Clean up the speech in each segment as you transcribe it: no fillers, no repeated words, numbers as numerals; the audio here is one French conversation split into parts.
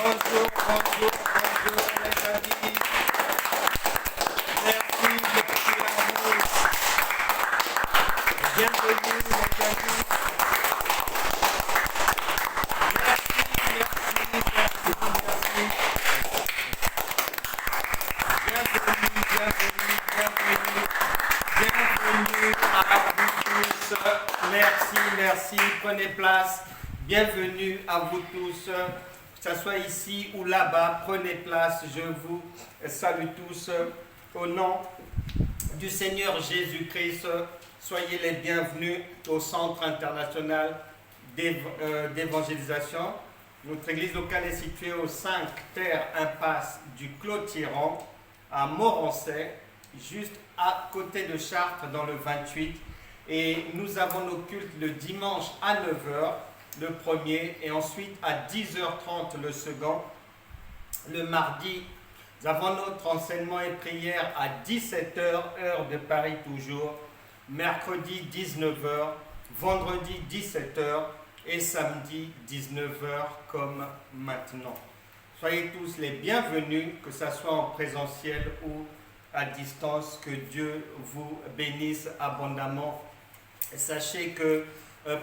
Bonjour, bonjour, bonjour les amis. Merci à vous. Bienvenue les amis. Bienvenue à vous tous. Merci, prenez place. Bienvenue à vous tous, que ce soit ici ou là-bas, prenez place. Je vous salue tous au nom du Seigneur Jésus-Christ. Soyez les bienvenus au Centre international d'évangélisation. Notre église locale est située au 5 Terre Impasse du Clos-Tiran, à Morancet, juste à côté de Chartres, dans le 28. Et nous avons nos cultes le dimanche à 9h, le premier, et ensuite à 10h30 le second. Le mardi, nous avons notre enseignement et prière à 17h, heure de Paris toujours. Mercredi 19h, vendredi 17h et samedi 19h comme maintenant. Soyez tous les bienvenus, que ce soit en présentiel ou à distance. Que Dieu vous bénisse abondamment. Sachez que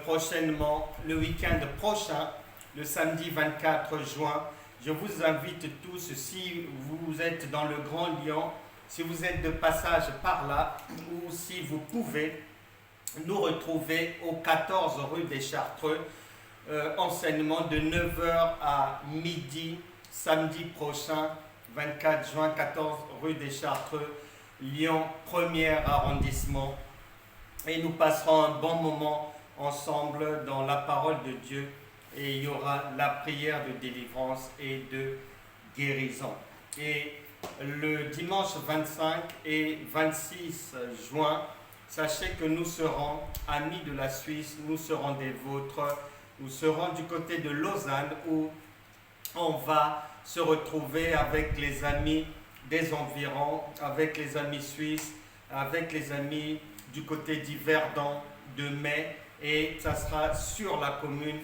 prochainement, le week-end prochain, le samedi 24 juin, je vous invite tous, si vous êtes dans le Grand Lyon, si vous êtes de passage par là, ou si vous pouvez nous retrouver au 14 rue des Chartreux, enseignement de 9h à midi, samedi prochain, 24 juin, 14 rue des Chartreux, Lyon, 1er arrondissement. Et nous passerons un bon moment ensemble dans la parole de Dieu, et il y aura la prière de délivrance et de guérison. Et le dimanche 25 et 26 juin, sachez que nous serons amis de la Suisse, nous serons des vôtres, nous serons du côté de Lausanne où on va se retrouver avec les amis des environs, avec les amis suisses, avec les amis du côté d'Yverdon, de Mai, et ça sera sur la commune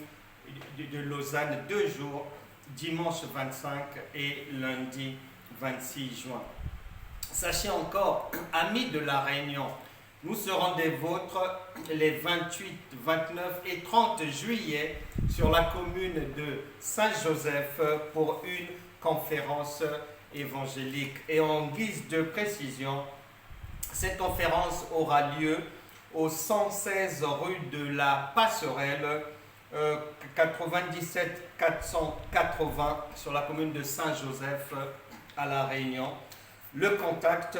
de Lausanne 2 jours, dimanche 25 et lundi 26 juin. Sachez encore, amis de la Réunion, nous serons des vôtres les 28, 29 et 30 juillet sur la commune de Saint-Joseph pour une conférence évangélique. Et en guise de précision, cette conférence aura lieu au 116 rue de la Passerelle, 97 480 sur la commune de Saint-Joseph à La Réunion. Le contact,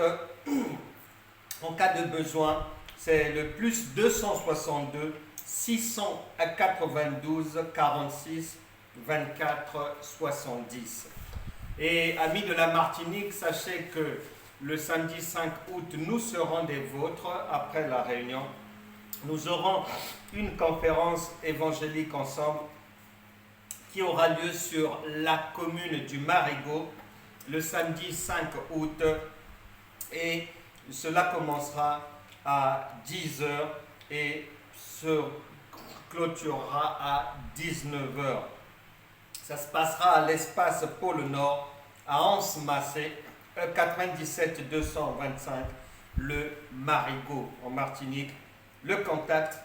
en cas de besoin, c'est le plus 262 692 46 24 70. Et amis de la Martinique, sachez que le samedi 5 août, nous serons des vôtres après la réunion. Nous aurons une conférence évangélique ensemble qui aura lieu sur la commune du Marigot le samedi 5 août, et cela commencera à 10h et se clôturera à 19h. Ça se passera à l'espace Pôle Nord à Anse-Massé, 97 225 le Marigot en Martinique. Le contact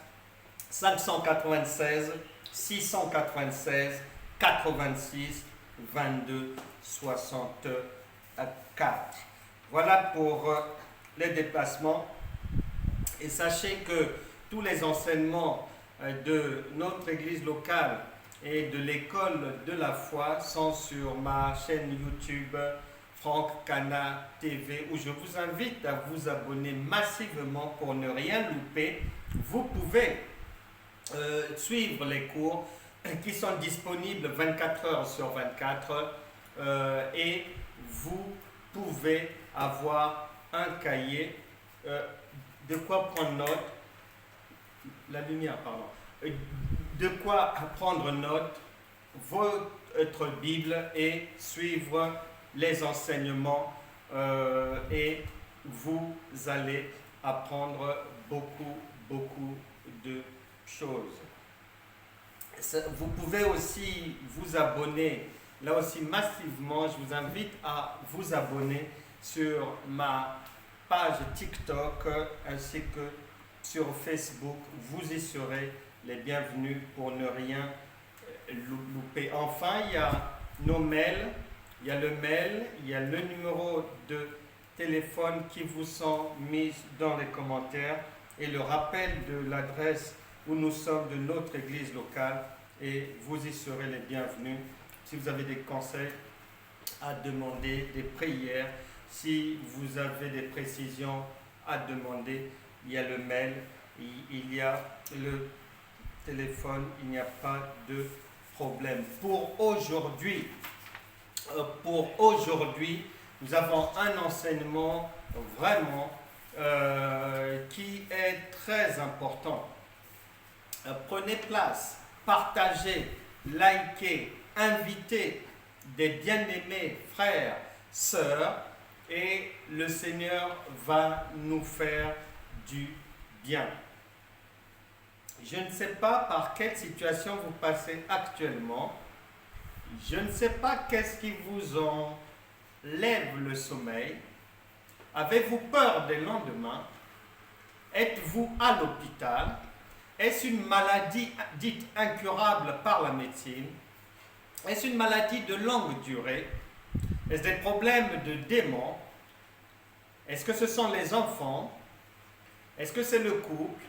596 696 86 22 64. Voilà pour les déplacements. Et sachez que tous les enseignements de notre église locale et de l'école de la foi sont sur ma chaîne YouTube Franck Cana TV, où je vous invite à vous abonner massivement pour ne rien louper. Vous pouvez suivre les cours qui sont disponibles 24 heures sur 24 et vous pouvez avoir un cahier, de quoi prendre note, la lumière, pardon, de quoi prendre note, votre Bible et suivre les enseignements et vous allez apprendre beaucoup de choses. Vous pouvez aussi vous abonner là aussi massivement. Je vous invite à vous abonner sur ma page TikTok ainsi que sur Facebook. Vous y serez les bienvenus pour ne rien louper. Enfin, il y a nos mails, il y a le mail, il y a le numéro de téléphone qui vous sont mis dans les commentaires et le rappel de l'adresse où nous sommes de notre église locale, et vous y serez les bienvenus. Si vous avez des conseils à demander, des prières, si vous avez des précisions à demander, il y a le mail, il y a le téléphone, il n'y a pas de problème. Pour aujourd'hui, nous avons un enseignement vraiment qui est très important. Prenez place, partagez, likez, invitez des bien-aimés frères, sœurs, et le Seigneur va nous faire du bien. Je ne sais pas par quelle situation vous passez actuellement. Je ne sais pas qu'est-ce qui vous enlève le sommeil. Avez-vous peur des lendemains? Êtes-vous à l'hôpital? Est-ce une maladie dite incurable par la médecine? Est-ce une maladie de longue durée? Est-ce des problèmes de démons? Est-ce que ce sont les enfants? Est-ce que c'est le couple?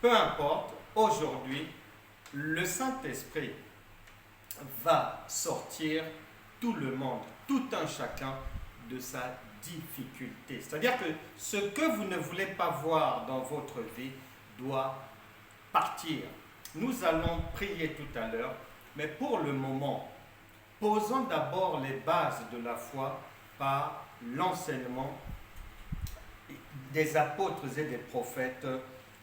Peu importe, aujourd'hui, le Saint-Esprit va sortir tout le monde, tout un chacun de sa difficulté. C'est-à-dire que ce que vous ne voulez pas voir dans votre vie doit partir. Nous allons prier tout à l'heure, mais pour le moment, posons d'abord les bases de la foi par l'enseignement des apôtres et des prophètes,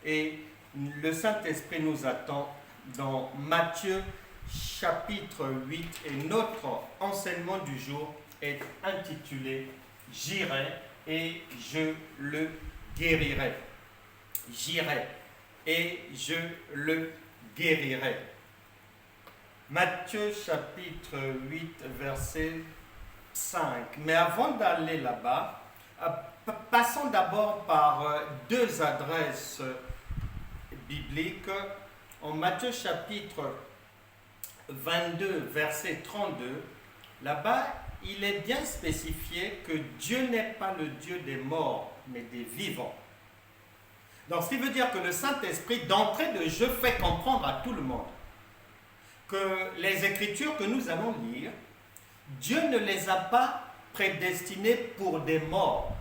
et le Saint-Esprit nous attend dans Matthieu chapitre 8, et notre enseignement du jour est intitulé « J'irai et je le guérirai ». J'irai et je le guérirai. Matthieu chapitre 8, verset 5. Mais avant d'aller là-bas, passons d'abord par deux adresses bibliques. En Matthieu chapitre 22, verset 32, là-bas, il est bien spécifié que Dieu n'est pas le Dieu des morts, mais des vivants. Donc, ce qui veut dire que le Saint-Esprit, d'entrée de jeu, fait comprendre à tout le monde que les Écritures que nous allons lire, Dieu ne les a pas prédestinées pour des morts.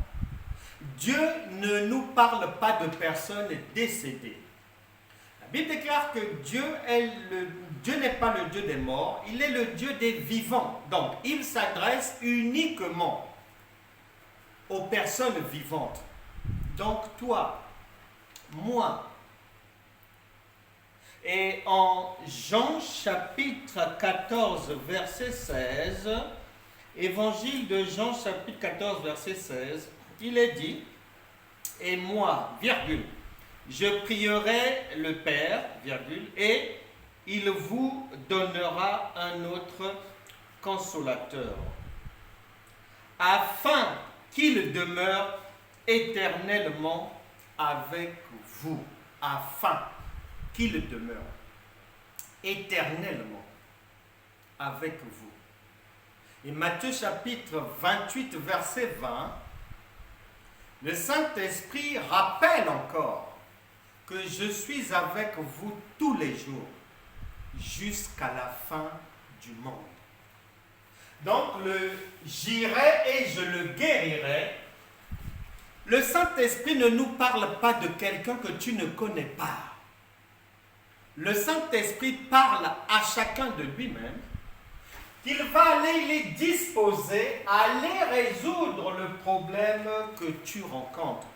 Dieu ne nous parle pas de personnes décédées. La Bible déclare que Dieu n'est pas le Dieu des morts, il est le Dieu des vivants. Donc, il s'adresse uniquement aux personnes vivantes. Donc, toi, moi. Et en Jean chapitre 14, verset 16, évangile de Jean chapitre 14, verset 16, il est dit, et moi, virgule, je prierai le Père, virgule, et il vous donnera un autre consolateur, afin qu'il demeure éternellement avec vous, afin qu'il demeure éternellement avec vous. Et Matthieu chapitre 28, verset 20, le Saint-Esprit rappelle encore que je suis avec vous tous les jours jusqu'à la fin du monde. Donc le j'irai et je le guérirai. Le Saint-Esprit ne nous parle pas de quelqu'un que tu ne connais pas. Le Saint-Esprit parle à chacun de lui-même qu'il va aller les disposer à aller résoudre le problème que tu rencontres.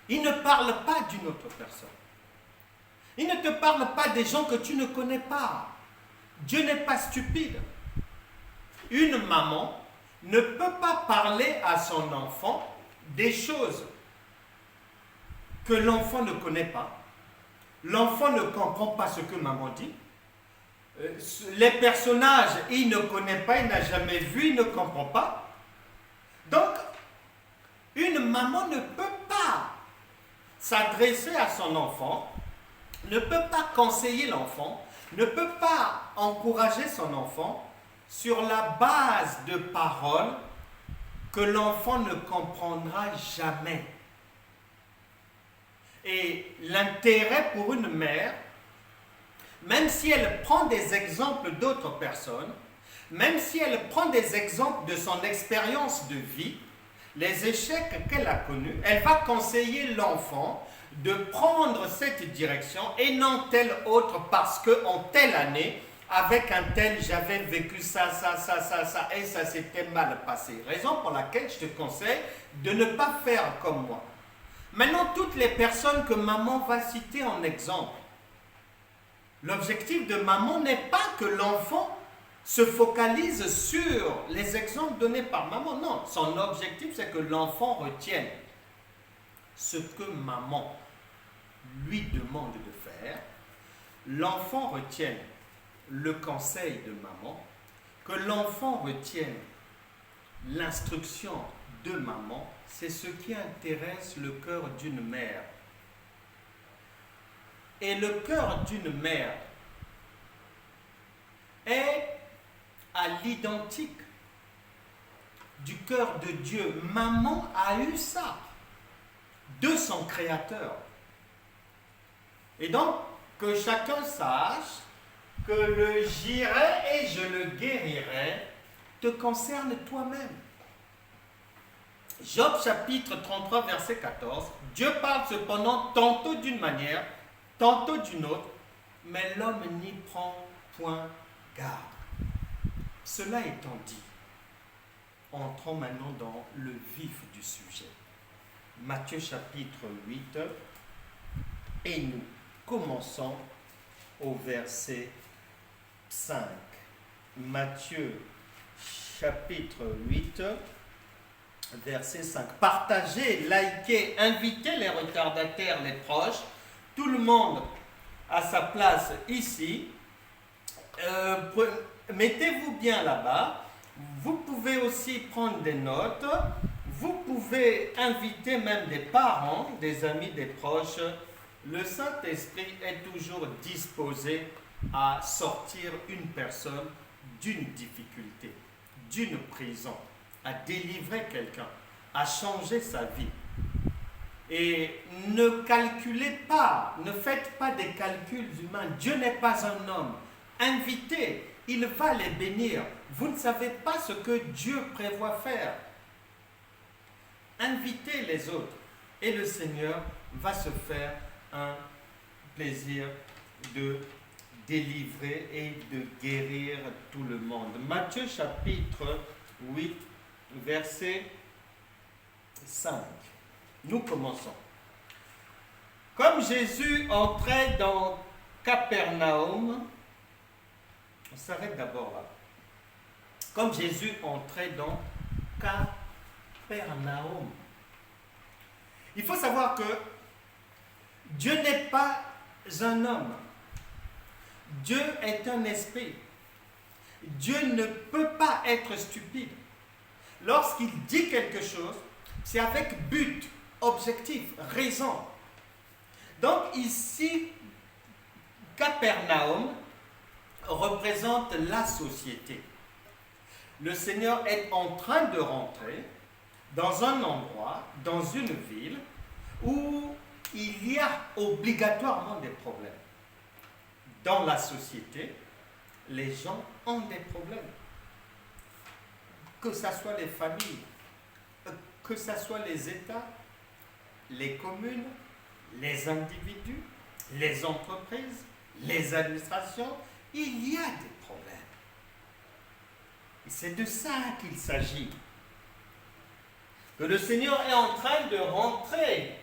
Il ne parle pas d'une autre personne. Il ne te parle pas des gens que tu ne connais pas. Dieu n'est pas stupide. Une maman ne peut pas parler à son enfant des choses que l'enfant ne connaît pas. L'enfant ne comprend pas ce que maman dit. les personnages, il ne connaît pas, il n'a jamais vu, il ne comprend pas. Donc, une maman ne peut pas s'adresser à son enfant, ne peut pas conseiller l'enfant, ne peut pas encourager son enfant sur la base de paroles que l'enfant ne comprendra jamais. Et l'intérêt pour une mère, même si elle prend des exemples d'autres personnes, même si elle prend des exemples de son expérience de vie, les échecs qu'elle a connus, elle va conseiller l'enfant de prendre cette direction et non telle autre parce qu'en telle année, avec un tel, j'avais vécu ça, et ça s'était mal passé. Raison pour laquelle je te conseille de ne pas faire comme moi. Maintenant, toutes les personnes que maman va citer en exemple, l'objectif de maman n'est pas que l'enfant se focalise sur les exemples donnés par maman. Non, son objectif, c'est que l'enfant retienne ce que maman lui demande de faire. L'enfant retienne le conseil de maman, que l'enfant retienne l'instruction de maman. C'est ce qui intéresse le cœur d'une mère. Et le cœur d'une mère est à l'identique du cœur de Dieu. Maman a eu ça de son Créateur. Et donc, que chacun sache que le j'irai et je le guérirai te concerne toi-même. Job chapitre 33 verset 14, Dieu parle cependant tantôt d'une manière, tantôt d'une autre, mais l'homme n'y prend point garde. Cela étant dit, entrons maintenant dans le vif du sujet. Matthieu chapitre 8, et nous commençons au verset 5. Matthieu chapitre 8, verset 5. Partagez, likez, invitez les retardataires, les proches, tout le monde à sa place ici. Mettez-vous bien là-bas. Vous pouvez aussi prendre des notes. Vous pouvez inviter même des parents, des amis, des proches. Le Saint-Esprit est toujours disposé à sortir une personne d'une difficulté, d'une prison, à délivrer quelqu'un, à changer sa vie. Et ne calculez pas, ne faites pas des calculs humains. Dieu n'est pas un homme. Invitez, il va les bénir. Vous ne savez pas ce que Dieu prévoit faire. Invitez les autres et le Seigneur va se faire un plaisir de délivrer et de guérir tout le monde. Matthieu chapitre 8, verset 5. Nous commençons. Comme Jésus entrait dans Capernaum, on s'arrête d'abord là. Comme Jésus entrait dans Capernaum. Il faut savoir que Dieu n'est pas un homme. Dieu est un esprit. Dieu ne peut pas être stupide. Lorsqu'il dit quelque chose, c'est avec but, objectif, raison. Donc ici, Capernaum représente la société. Le Seigneur est en train de rentrer dans un endroit, dans une ville, où il y a obligatoirement des problèmes. Dans la société, les gens ont des problèmes. Que ce soit les familles, que ce soit les États, les communes, les individus, les entreprises, les administrations, il y a des problèmes. Et c'est de ça qu'il s'agit. Que le Seigneur est en train de rentrer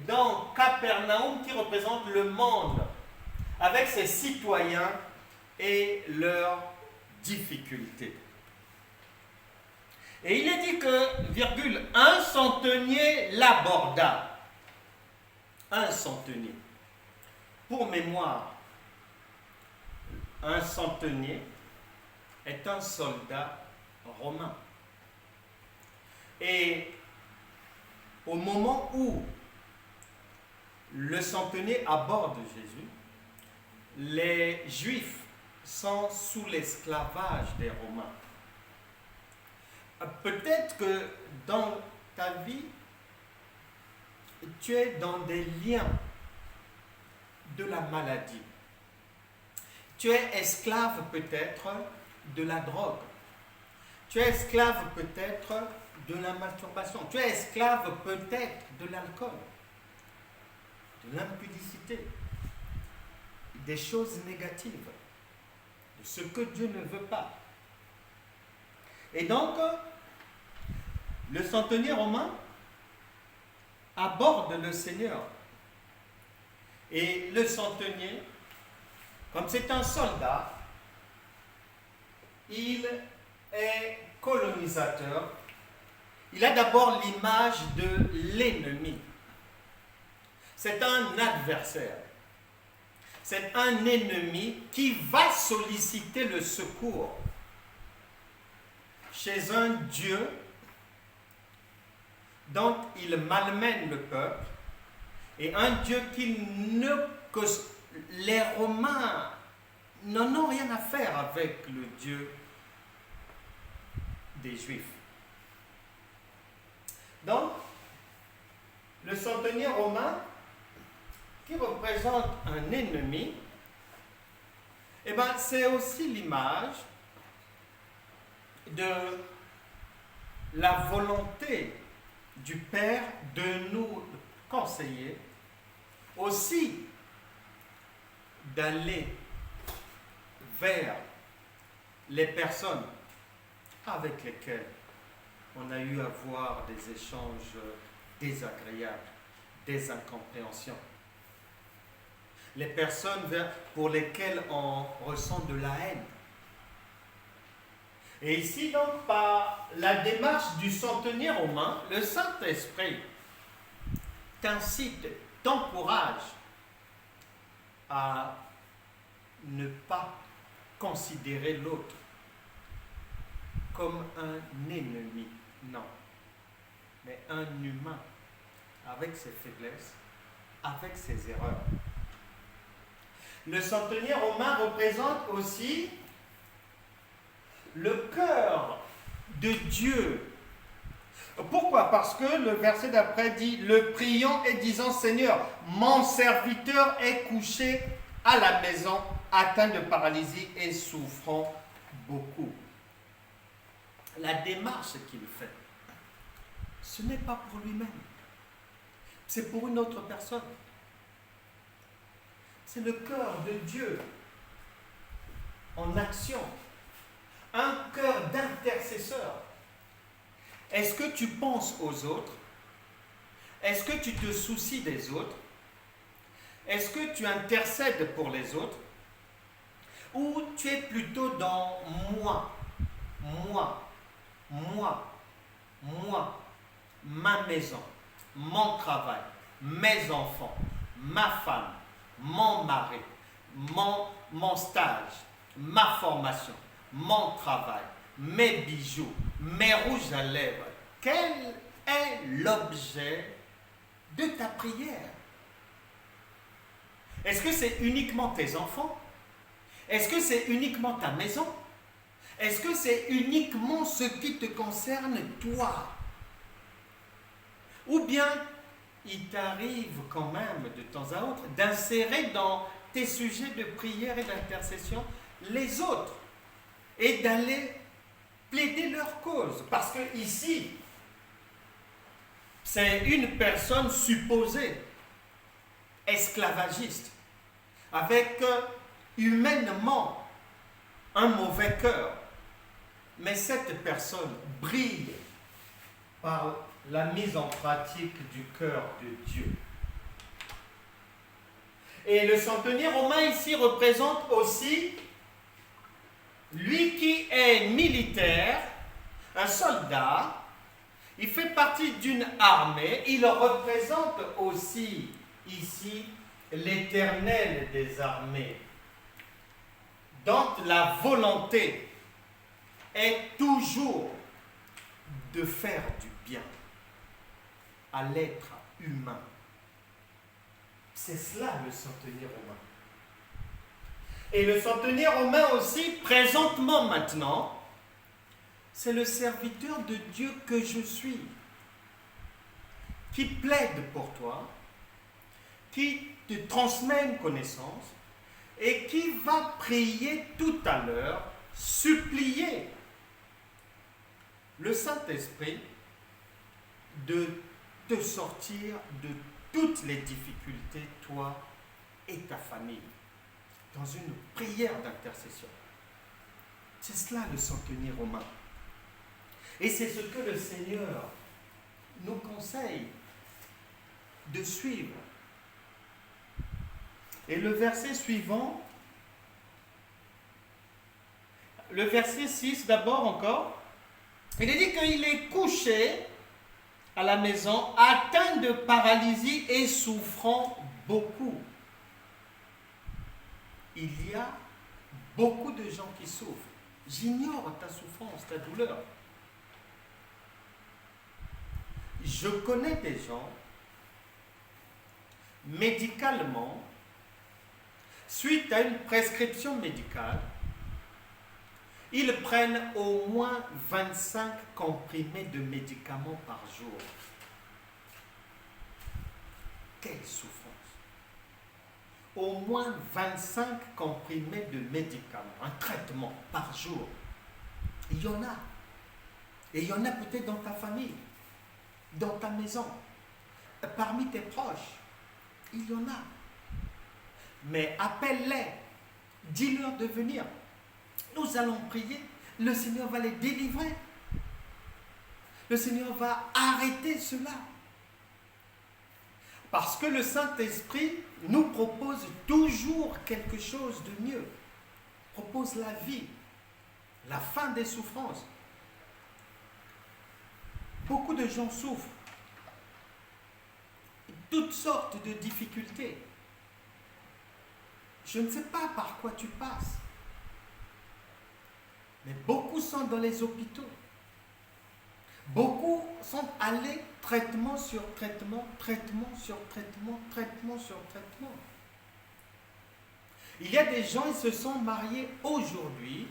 dans Capernaum qui représente le monde avec ses citoyens et leurs difficultés. Et il est dit que, virgule, un centenier l'aborda. Un centenier. Pour mémoire, un centenier est un soldat romain. Et au moment où le centenier aborde Jésus, les Juifs sont sous l'esclavage des Romains. Peut-être que dans ta vie, tu es dans des liens de la maladie. Tu es esclave peut-être de la drogue. Tu es esclave peut-être de la masturbation. Tu es esclave peut-être de l'alcool, de l'impudicité, des choses négatives, de ce que Dieu ne veut pas. Et donc, le centenier romain aborde le Seigneur. Et le centenier, comme c'est un soldat, il est colonisateur. Il a d'abord l'image de l'ennemi. C'est un adversaire. C'est un ennemi qui va solliciter le secours chez un Dieu dont il malmène le peuple, et un Dieu que les Romains n'en ont rien à faire avec le Dieu des Juifs. Donc, le centenier romain, qui représente un ennemi, eh ben, c'est aussi l'image de la volonté du Père de nous conseiller aussi d'aller vers les personnes avec lesquelles on a eu à voir des échanges désagréables, des incompréhensions. Les personnes pour lesquelles on ressent de la haine. Et ici, donc, par la démarche du centenier romain, le Saint-Esprit t'incite, t'encourage à ne pas considérer l'autre comme un ennemi, non, mais un humain avec ses faiblesses, avec ses erreurs. Le centenier romain représente aussi le cœur de Dieu. Pourquoi? Parce que le verset d'après dit: le priant et disant: Seigneur, mon serviteur est couché à la maison, atteint de paralysie et souffrant beaucoup. La démarche qu'il fait, ce n'est pas pour lui-même, c'est pour une autre personne. C'est le cœur de Dieu en action, un cœur d'intercesseur. Est-ce que tu penses aux autres? Est-ce que tu te soucies des autres? Est-ce que tu intercèdes pour les autres? Ou tu es plutôt dans moi, ma maison, mon travail, mes enfants, ma femme, mon mari, mon stage, ma formation, mon travail, mes bijoux, mes rouges à lèvres? Quel est l'objet de ta prière? Est-ce que c'est uniquement tes enfants? Est-ce que c'est uniquement ta maison? Est-ce que c'est uniquement ce qui te concerne toi? Ou bien il t'arrive quand même de temps à autre d'insérer dans tes sujets de prière et d'intercession les autres et d'aller plaider leur cause. Parce que ici, c'est une personne supposée esclavagiste, avec humainement un mauvais cœur. Mais cette personne brille par la mise en pratique du cœur de Dieu. Et le centenier romain ici représente aussi lui qui est militaire, un soldat. Il fait partie d'une armée. Il représente aussi ici l'Éternel des armées. dont la volonté est toujours de faire du bien à l'être humain. C'est cela le centenier romain. Et le centenier romain aussi, présentement maintenant, c'est le serviteur de Dieu que je suis, qui plaide pour toi, qui te transmet une connaissance et qui va prier tout à l'heure, supplier le Saint-Esprit de te sortir de toutes les difficultés, toi et ta famille, dans une prière d'intercession. C'est cela le centenier romain. Et c'est ce que le Seigneur nous conseille de suivre. Et le verset suivant, le verset 6 d'abord encore, il est dit qu'il est couché à la maison, atteint de paralysie et souffrant beaucoup. Il y a beaucoup de gens qui souffrent. J'ignore ta souffrance, ta douleur. Je connais des gens, médicalement, suite à une prescription médicale, ils prennent au moins 25 comprimés de médicaments par jour. Quelle souffrance! Au moins 25 comprimés de médicaments, un traitement par jour. Il y en a. Et il y en a peut-être dans ta famille, dans ta maison, parmi tes proches. Il y en a. Mais appelle-les, dis-leur de venir. Nous allons prier, le Seigneur va les délivrer. Le Seigneur va arrêter cela. Parce que le Saint-Esprit nous propose toujours quelque chose de mieux. Propose la vie, la fin des souffrances. Beaucoup de gens souffrent. Toutes sortes de difficultés. Je ne sais pas par quoi tu passes. Mais beaucoup sont dans les hôpitaux. Beaucoup sont allés traitement sur traitement, traitement sur traitement, traitement sur traitement. Il y a des gens, ils se sont mariés aujourd'hui.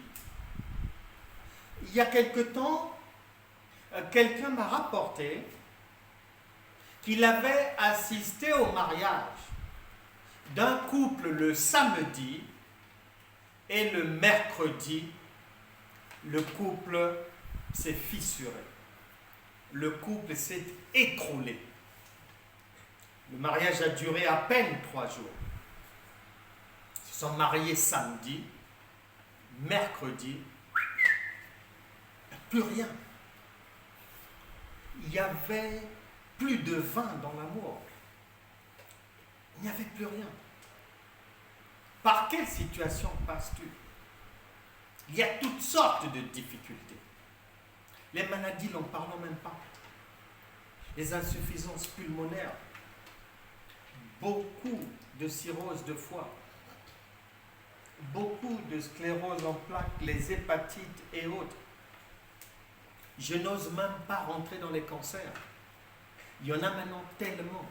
Il y a quelque temps, quelqu'un m'a rapporté qu'il avait assisté au mariage d'un couple le samedi et le mercredi, le couple s'est fissuré. Le couple s'est écroulé. Le mariage a duré à peine 3 jours. Ils se sont mariés samedi, mercredi, plus rien. Il y avait plus de vin dans l'amour. Il n'y avait plus rien. Par quelle situation passes-tu? Il y a toutes sortes de difficultés. Les maladies, n'en parlons même pas. Les insuffisances pulmonaires, beaucoup de cirrhose de foie, beaucoup de sclérose en plaques, les hépatites et autres. Je n'ose même pas rentrer dans les cancers. Il y en a maintenant tellement.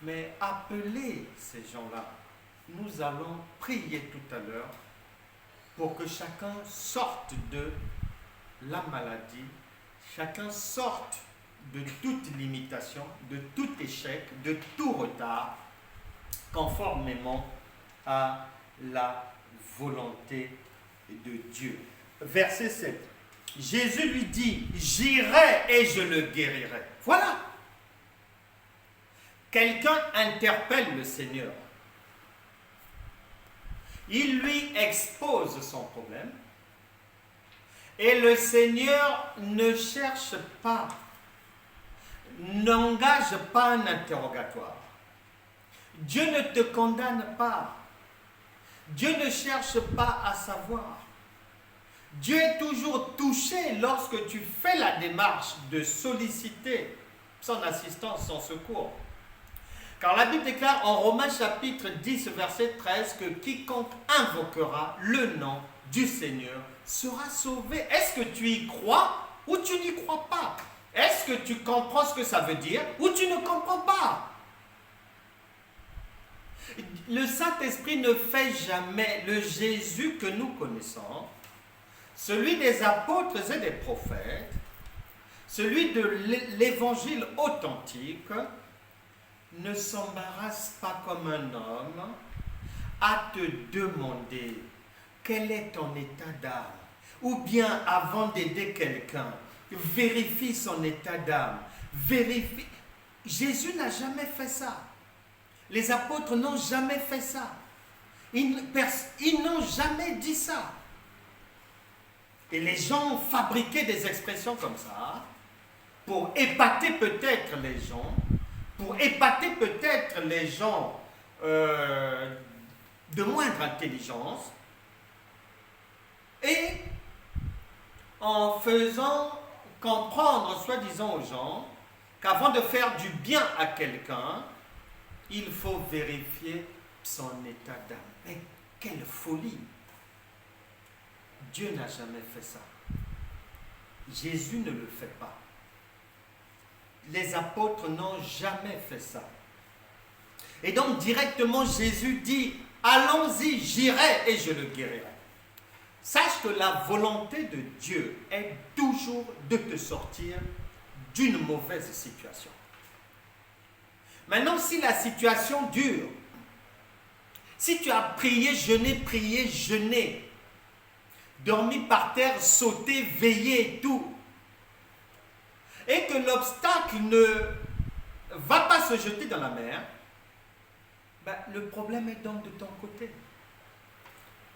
Mais appelez ces gens-là. Nous allons prier tout à l'heure pour que chacun sorte de la maladie, chacun sorte de toute limitation, de tout échec, de tout retard, conformément à la volonté de Dieu. Verset 7. Jésus lui dit, j'irai et je le guérirai. Voilà. Quelqu'un interpelle le Seigneur. Il lui expose son problème. Et le Seigneur ne cherche pas, n'engage pas un interrogatoire. Dieu ne te condamne pas. Dieu ne cherche pas à savoir. Dieu est toujours touché lorsque tu fais la démarche de solliciter son assistance, son secours. Car la Bible déclare en Romains chapitre 10, verset 13, que quiconque invoquera le nom du Seigneur sera sauvé. Est-ce que tu y crois ou tu n'y crois pas? Est-ce que tu comprends ce que ça veut dire ou tu ne comprends pas? Le Saint-Esprit ne fait jamais le Jésus que nous connaissons, celui des apôtres et des prophètes, celui de l'évangile authentique, ne s'embarrasse pas comme un homme à te demander quel est ton état d'âme. Ou bien avant d'aider quelqu'un, vérifie son état d'âme. Vérifie. Jésus n'a jamais fait ça. Les apôtres n'ont jamais fait ça. Ils n'ont jamais dit ça. Et les gens ont fabriqué des expressions comme ça pour épater peut-être les gens, pour épater peut-être les gens de moindre intelligence, et en faisant comprendre, soi-disant aux gens, qu'avant de faire du bien à quelqu'un, il faut vérifier son état d'âme. Mais quelle folie! Dieu n'a jamais fait ça. Jésus ne le fait pas. Les apôtres n'ont jamais fait ça. Et donc directement Jésus dit, allons-y, j'irai et je le guérirai. Sache que la volonté de Dieu est toujours de te sortir d'une mauvaise situation. Maintenant, si la situation dure, si tu as prié, jeûné, dormi par terre, sauté, veillé et tout, et que l'obstacle ne va pas se jeter dans la mer, ben, le problème est donc de ton côté.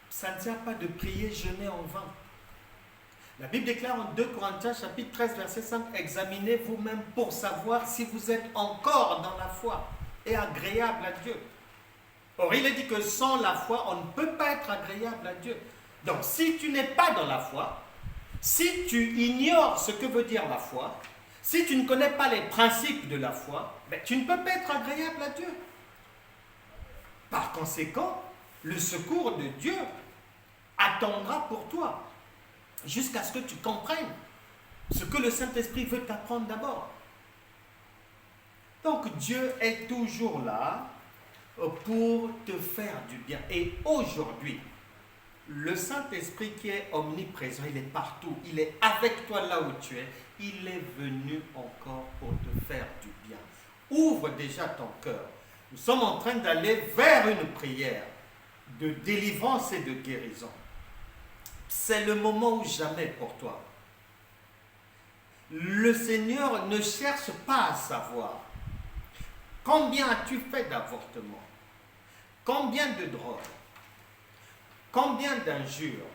Ça ne sert pas de prier, jeûner en vain. La Bible déclare en 2 Corinthiens chapitre 13 verset 5, examinez vous-même pour savoir si vous êtes encore dans la foi et agréable à Dieu. Or il est dit que sans la foi, on ne peut pas être agréable à Dieu. Donc si tu n'es pas dans la foi, si tu ignores ce que veut dire la foi, si tu ne connais pas les principes de la foi, ben, tu ne peux pas être agréable à Dieu. Par conséquent, le secours de Dieu attendra pour toi jusqu'à ce que tu comprennes ce que le Saint-Esprit veut t'apprendre d'abord. Donc Dieu est toujours là pour te faire du bien. Et aujourd'hui, le Saint-Esprit qui est omniprésent, il est partout, il est avec toi là où tu es, il est venu encore pour te faire du bien. Ouvre déjà ton cœur. Nous sommes en train d'aller vers une prière de délivrance et de guérison. C'est le moment ou jamais pour toi. Le Seigneur ne cherche pas à savoir combien as-tu fait d'avortements, combien de drogues, combien d'injures,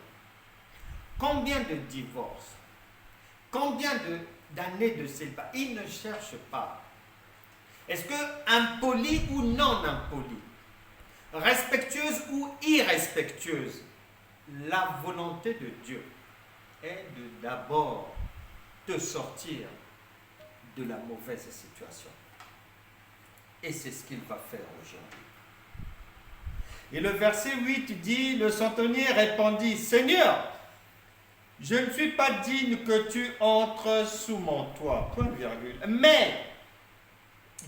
combien de divorces, combien d'années de célibat. Il ne cherche pas. Est-ce que impoli ou non impoli, respectueuse ou irrespectueuse, la volonté de Dieu est de d'abord te sortir de la mauvaise situation. Et c'est ce qu'il va faire aujourd'hui. Et le verset 8 dit, le centenier répondit, Seigneur, je ne suis pas digne que tu entres sous mon toit, point virgule, mais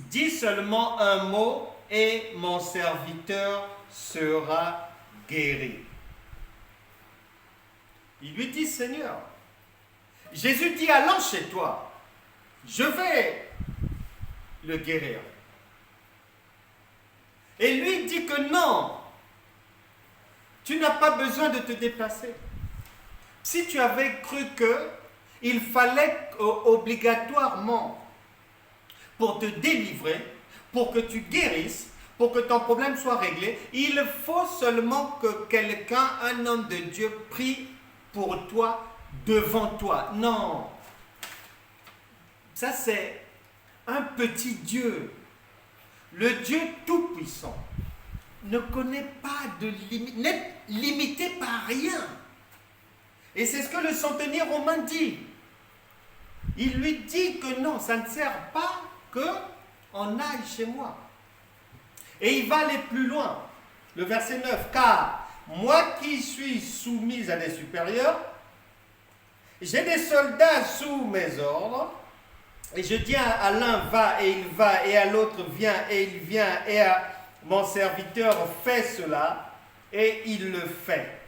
dis seulement un mot et mon serviteur sera guéri. Il lui dit, Seigneur, Jésus dit, allons chez toi, je vais le guérir. Et lui dit que non, tu n'as pas besoin de te déplacer. Si tu avais cru qu'il fallait obligatoirement, pour te délivrer, pour que tu guérisses, pour que ton problème soit réglé, il faut seulement que quelqu'un, un homme de Dieu, prie pour toi, devant toi. Non. Ça, c'est un petit Dieu. Le Dieu Tout-Puissant ne connaît pas de limite, n'est limité par rien. Et c'est ce que le centenier romain dit. Il lui dit que non, ça ne sert pas qu'on aille chez moi. Et il va aller plus loin. Le verset 9. Car moi qui suis soumise à des supérieurs, j'ai des soldats sous mes ordres, et je dis à l'un va et il va, et à l'autre viens et il vient, et à mon serviteur fais cela, et il le fait.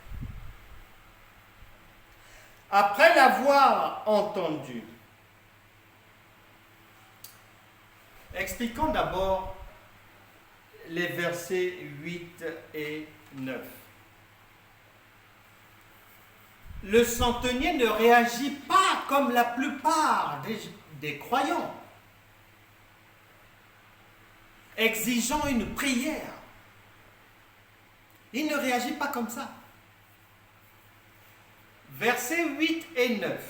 Après l'avoir entendu, expliquons d'abord les versets 8 et 9. Le centenier ne réagit pas comme la plupart des croyants, exigeant une prière. Il ne réagit pas comme ça. Versets 8 et 9.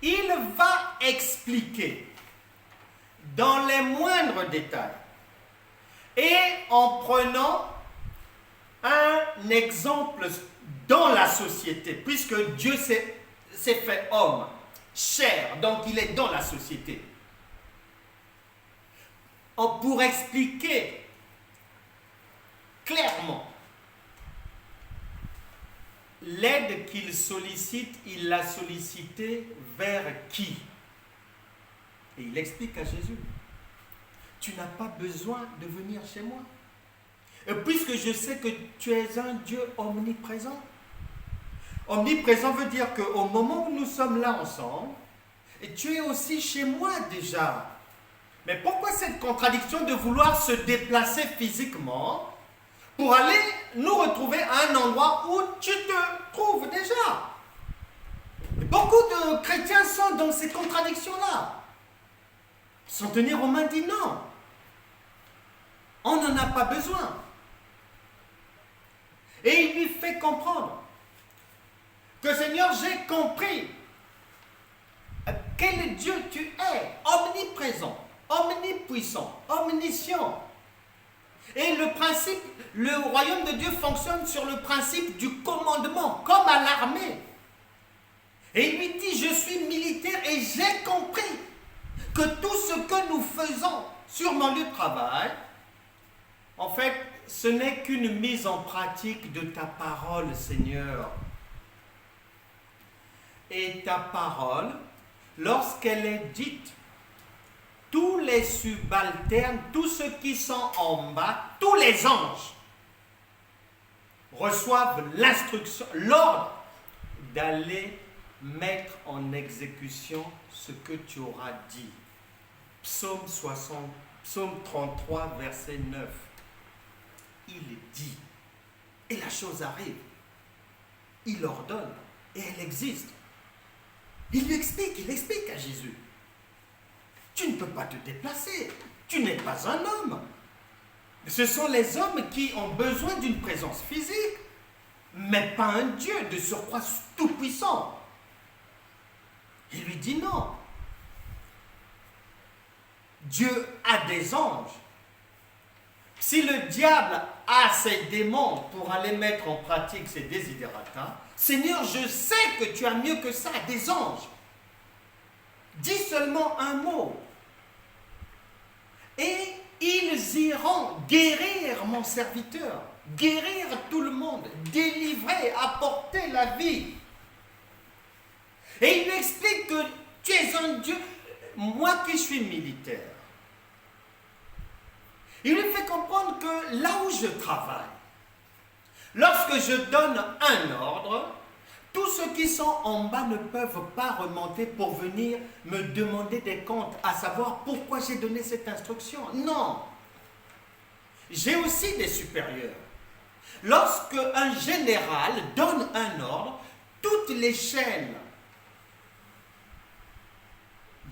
Il va expliquer dans les moindres détails et en prenant un exemple dans la société, puisque Dieu s'est fait homme, chair, donc il est dans la société. Pour expliquer clairement l'aide qu'il sollicite, il l'a sollicité vers qui? Et il explique à Jésus, tu n'as pas besoin de venir chez moi. Et puisque je sais que tu es un Dieu omniprésent. Omniprésent veut dire qu'au moment où nous sommes là ensemble, et tu es aussi chez moi déjà. Mais pourquoi cette contradiction de vouloir se déplacer physiquement pour aller nous retrouver à un endroit où tu te trouves déjà? Beaucoup de chrétiens sont dans ces contradictions-là. Centenier romain dit non. On n'en a pas besoin. Et il lui fait comprendre que Seigneur, j'ai compris quel Dieu tu es, omniprésent, omnipuissant, omniscient. Et le royaume de Dieu fonctionne sur le principe du commandement, comme à l'armée. Et il lui dit, je suis militaire et j'ai compris que tout ce que nous faisons sur mon lieu de travail, en fait, ce n'est qu'une mise en pratique de ta parole, Seigneur. Et ta parole, lorsqu'elle est dite, tous les subalternes, tous ceux qui sont en bas, tous les anges, reçoivent l'instruction, l'ordre d'aller mettre en exécution ce que tu auras dit. Psaume 33, verset 9. Il dit, et la chose arrive. Il ordonne, et elle existe. Il explique à Jésus. Tu ne peux pas te déplacer. Tu n'es pas un homme. Ce sont les hommes qui ont besoin d'une présence physique, mais pas un Dieu de surcroît tout-puissant. Il lui dit non. Dieu a des anges. Si le diable a ses démons pour aller mettre en pratique ses desiderata, Seigneur, je sais que tu as mieux que ça, des anges. Dis seulement un mot. Et ils iront guérir mon serviteur, guérir tout le monde, délivrer, apporter la vie. Et il lui explique que tu es un Dieu, moi qui suis militaire. Il lui fait comprendre que là où je travaille, lorsque je donne un ordre, tous ceux qui sont en bas ne peuvent pas remonter pour venir me demander des comptes, à savoir pourquoi j'ai donné cette instruction. Non. J'ai aussi des supérieurs. Lorsque un général donne un ordre, toutes les chaînes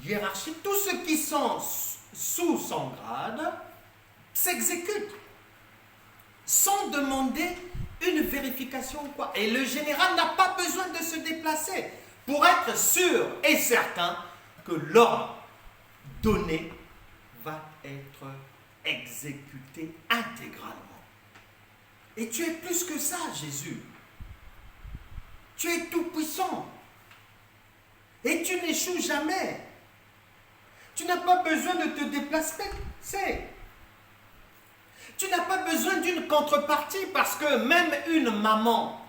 hiérarchiques, tous ceux qui sont sous son grade, s'exécutent sans demander une vérification ou quoi. Et le général n'a pas besoin de se déplacer pour être sûr et certain que l'ordre donné va être exécuté intégralement. Et tu es plus que ça, Jésus. Tu es tout puissant. Et tu n'échoues jamais. Tu n'as pas besoin de te déplacer. Tu n'as pas besoin d'une contrepartie parce que même une maman,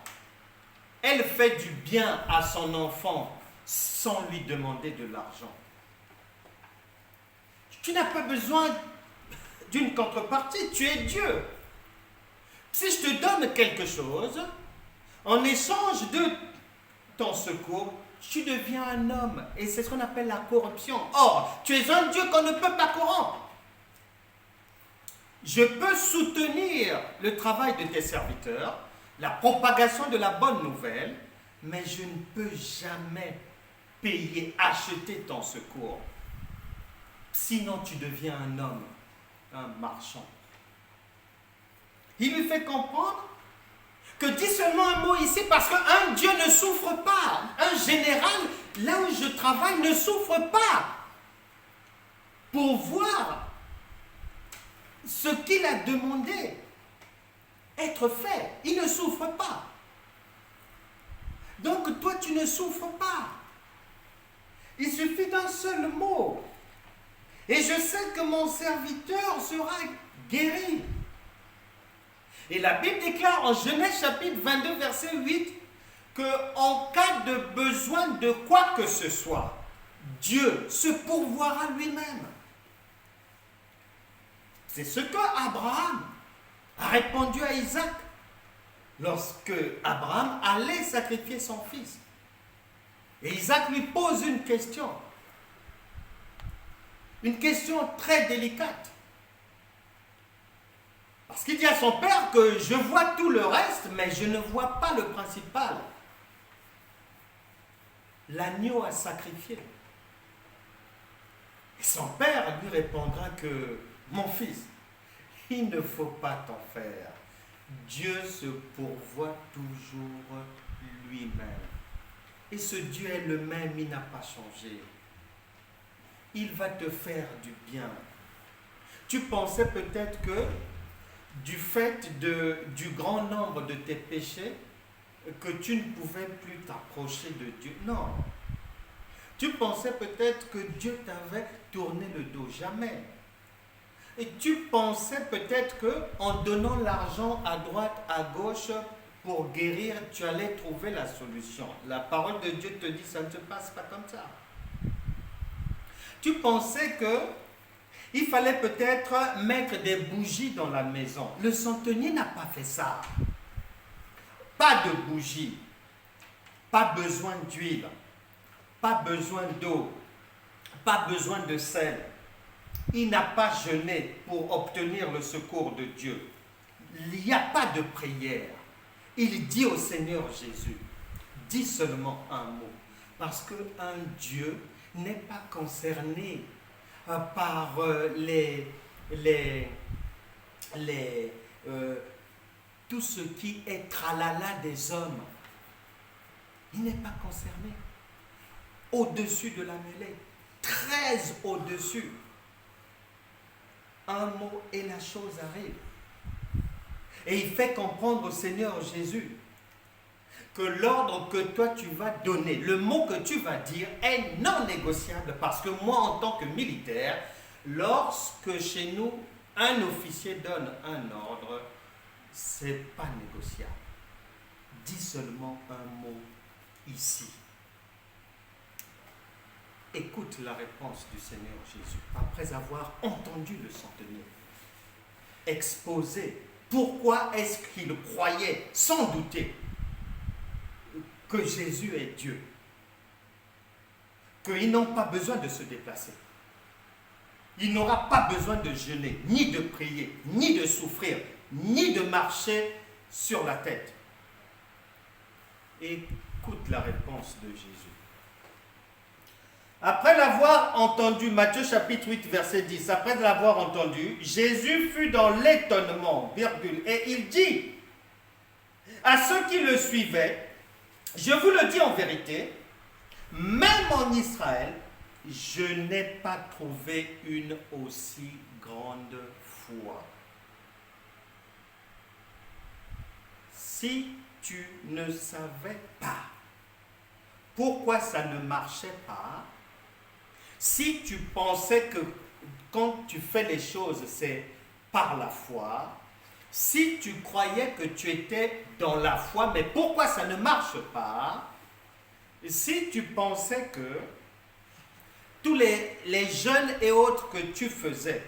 elle fait du bien à son enfant sans lui demander de l'argent. Tu n'as pas besoin d'une contrepartie, tu es Dieu. Si je te donne quelque chose, en échange de ton secours, tu deviens un homme. Et c'est ce qu'on appelle la corruption. Or, tu es un Dieu qu'on ne peut pas corrompre. Je peux soutenir le travail de tes serviteurs, la propagation de la bonne nouvelle, mais je ne peux jamais payer, acheter ton secours. Sinon, tu deviens un homme, un marchand. Il lui fait comprendre que dis seulement un mot ici parce qu'un Dieu ne souffre pas. Un général, là où je travaille, ne souffre pas pour voir ce qu'il a demandé être fait. Il ne souffre pas. Donc toi, tu ne souffres pas. Il suffit d'un seul mot. Et je sais que mon serviteur sera guéri. Et la Bible déclare en Genèse chapitre 22, verset 8, qu'en cas de besoin de quoi que ce soit, Dieu se pourvoira lui-même. C'est ce que Abraham a répondu à Isaac lorsque Abraham allait sacrifier son fils. Et Isaac lui pose une question très délicate. Parce qu'il dit à son père que je vois tout le reste, mais je ne vois pas le principal. L'agneau à sacrifier. Et son père lui répondra que, mon fils, il ne faut pas t'en faire. Dieu se pourvoit toujours lui-même. Et ce Dieu est le même, il n'a pas changé. Il va te faire du bien. Tu pensais peut-être que du fait du grand nombre de tes péchés, que tu ne pouvais plus t'approcher de Dieu. Non. Tu pensais peut-être que Dieu t'avait tourné le dos. Jamais. Et tu pensais peut-être qu'en donnant l'argent à droite, à gauche, pour guérir, tu allais trouver la solution. La parole de Dieu te dit, ça ne se passe pas comme ça. Tu pensais qu'il fallait peut-être mettre des bougies dans la maison. Le centenier n'a pas fait ça. Pas de bougies, pas besoin d'huile, pas besoin d'eau, pas besoin de sel. Il n'a pas jeûné pour obtenir le secours de Dieu. Il n'y a pas de prière. Il dit au Seigneur Jésus, dis seulement un mot. Parce qu'un Dieu n'est pas concerné par tout ce qui est tralala des hommes. Il n'est pas concerné. Au-dessus de la mêlée, très au-dessus. Un mot et la chose arrive. Et il fait comprendre au Seigneur Jésus que l'ordre que toi tu vas donner, le mot que tu vas dire est non négociable parce que moi en tant que militaire, lorsque chez nous un officier donne un ordre, c'est pas négociable. Dis seulement un mot ici. Écoute la réponse du Seigneur Jésus après avoir entendu le centenier exposer pourquoi est-ce qu'il croyait sans douter que Jésus est Dieu, qu'ils n'ont pas besoin de se déplacer. Il n'aura pas besoin de jeûner, ni de prier, ni de souffrir, ni de marcher sur la tête. Écoute la réponse de Jésus. Après l'avoir entendu, Matthieu chapitre 8, verset 10, après l'avoir entendu, Jésus fut dans l'étonnement, virgule, et il dit à ceux qui le suivaient, je vous le dis en vérité, même en Israël, je n'ai pas trouvé une aussi grande foi. Si tu ne savais pas pourquoi ça ne marchait pas, si tu pensais que quand tu fais les choses, c'est par la foi, si tu croyais que tu étais dans la foi, mais pourquoi ça ne marche pas? Si tu pensais que tous les jeûnes et autres que tu faisais,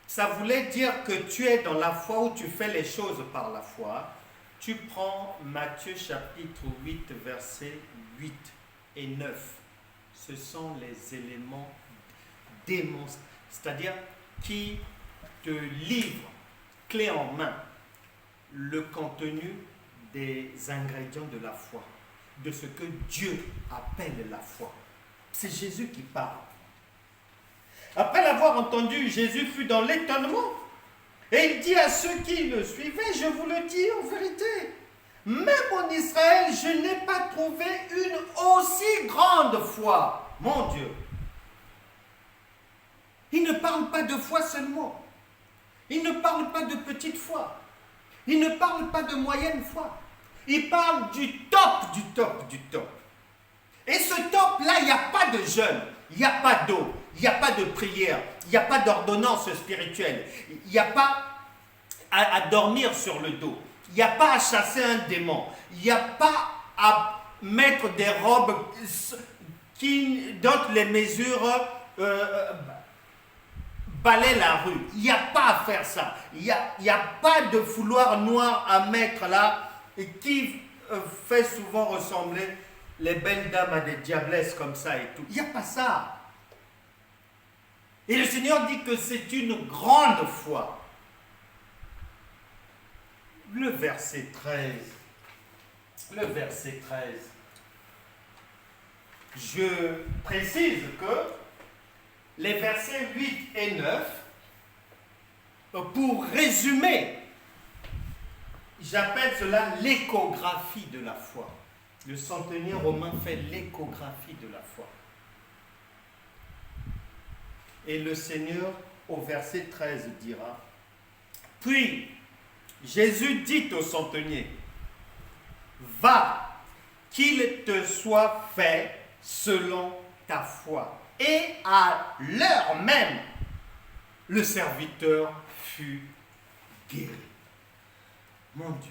ça voulait dire que tu es dans la foi ou tu fais les choses par la foi, tu prends Matthieu chapitre 8, versets 8 et 9. Ce sont les éléments démonstratifs, c'est-à-dire qui te livrent clé en main le contenu des ingrédients de la foi, de ce que Dieu appelle la foi. C'est Jésus qui parle. Après l'avoir entendu, Jésus fut dans l'étonnement. Et il dit à ceux qui le suivaient, je vous le dis en vérité, même en Israël, je n'ai pas trouvé une aussi grande foi. Mon Dieu. Il ne parle pas de foi seulement. Il ne parle pas de petite foi. Il ne parle pas de moyenne foi. Il parle du top, du top, du top. Et ce top-là, il n'y a pas de jeûne, il n'y a pas d'eau, il n'y a pas de prière, il n'y a pas d'ordonnance spirituelle, il n'y a pas à dormir sur le dos, il n'y a pas à chasser un démon, il n'y a pas à mettre des robes dont les mesures balaient la rue. Il n'y a pas à faire ça. Il n'y a pas de foulard noir à mettre là et qui fait souvent ressembler les belles dames à des diablesses comme ça et tout. Il n'y a pas ça. Et le Seigneur dit que c'est une grande foi. Le verset 13. Le verset 13. Je précise que les versets 8 et 9, pour résumer, j'appelle cela l'échographie de la foi. Le centenier romain fait l'échographie de la foi. Et le Seigneur, au verset 13, dira, puis Jésus dit au centenier, va, qu'il te soit fait selon ta foi. Et à l'heure même, le serviteur fut guéri. Mon Dieu,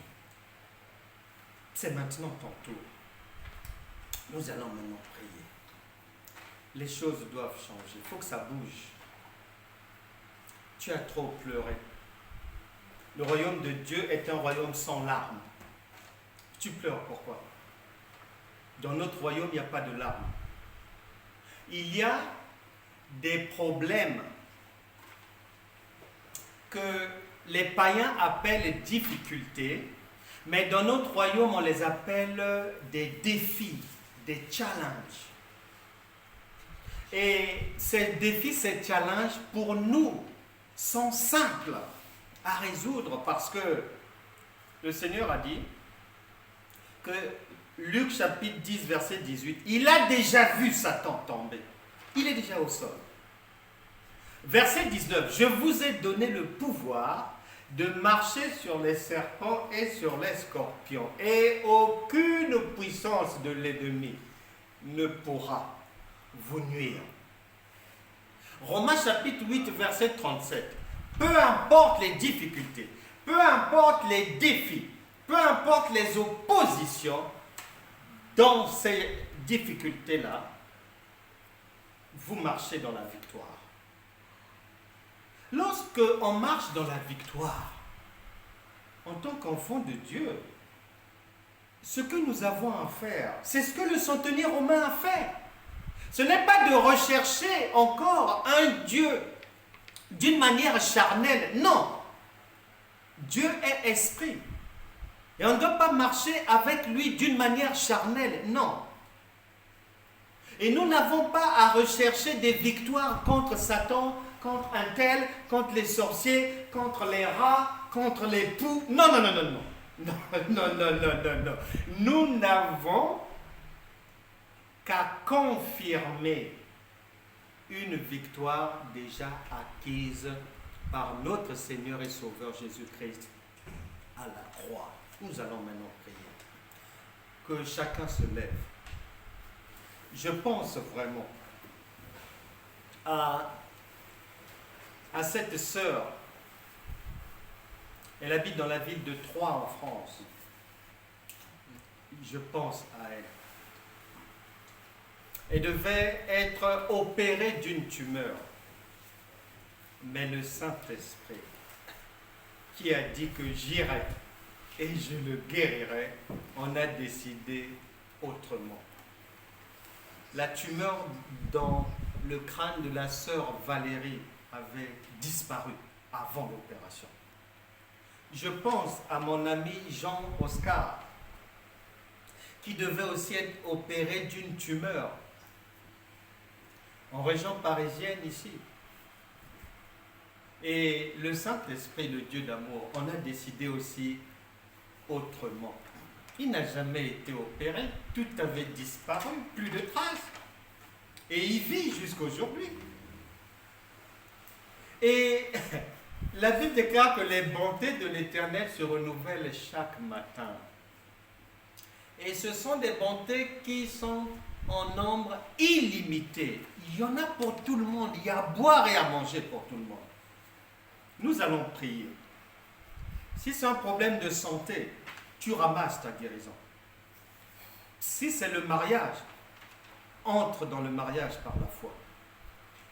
c'est maintenant ton tour. Nous allons maintenant prier. Les choses doivent changer. Il faut que ça bouge. Tu as trop pleuré. Le royaume de Dieu est un royaume sans larmes. Tu pleures pourquoi? Dans notre royaume, il n'y a pas de larmes. Il y a des problèmes que les païens appellent difficultés, mais dans notre royaume, on les appelle des défis, des challenges. Et ces défis, ces challenges, pour nous, sont simples à résoudre parce que le Seigneur a dit que Luc chapitre 10, verset 18, il a déjà vu Satan tomber. Il est déjà au sol. Verset 19, je vous ai donné le pouvoir de marcher sur les serpents et sur les scorpions, et aucune puissance de l'ennemi ne pourra vous nuire. Romains chapitre 8, verset 37. Peu importe les difficultés, peu importe les défis, peu importe les oppositions, dans ces difficultés-là, vous marchez dans la victoire. Lorsque on marche dans la victoire, en tant qu'enfant de Dieu, ce que nous avons à faire, c'est ce que le centenier romain a fait. Ce n'est pas de rechercher encore un Dieu d'une manière charnelle. Non. Dieu est esprit. Et on ne doit pas marcher avec lui d'une manière charnelle. Non. Et nous n'avons pas à rechercher des victoires contre Satan, contre un tel, contre les sorciers, contre les rats, contre les poux. Non, non, non, non, non. Non, non, non, non, non, non. Nous n'avons qu'à confirmer une victoire déjà acquise par notre Seigneur et Sauveur Jésus-Christ à la croix. Nous allons maintenant prier. Que chacun se lève. Je pense vraiment à cette sœur Elle habite dans la ville de Troyes en France. Je pense à elle. Elle devait être opérée d'une tumeur. Mais le Saint-Esprit, qui a dit que j'irai et je le guérirai, on a décidé autrement. La tumeur dans le crâne de la sœur Valérie avait disparu avant l'opération. Je pense à mon ami Jean-Oscar, qui devait aussi être opéré d'une tumeur en région parisienne ici. Et le Saint-Esprit, le Dieu d'amour, on a décidé aussi autrement. Il n'a jamais été opéré, tout avait disparu, plus de traces. Et il vit jusqu'aujourd'hui. Et la Bible déclare que les bontés de l'Éternel se renouvellent chaque matin. Et ce sont des bontés qui sont en nombre illimité. Il y en a pour tout le monde. Il y a à boire et à manger pour tout le monde. Nous allons prier. Si c'est un problème de santé, tu ramasses ta guérison. Si c'est le mariage, entre dans le mariage par la foi.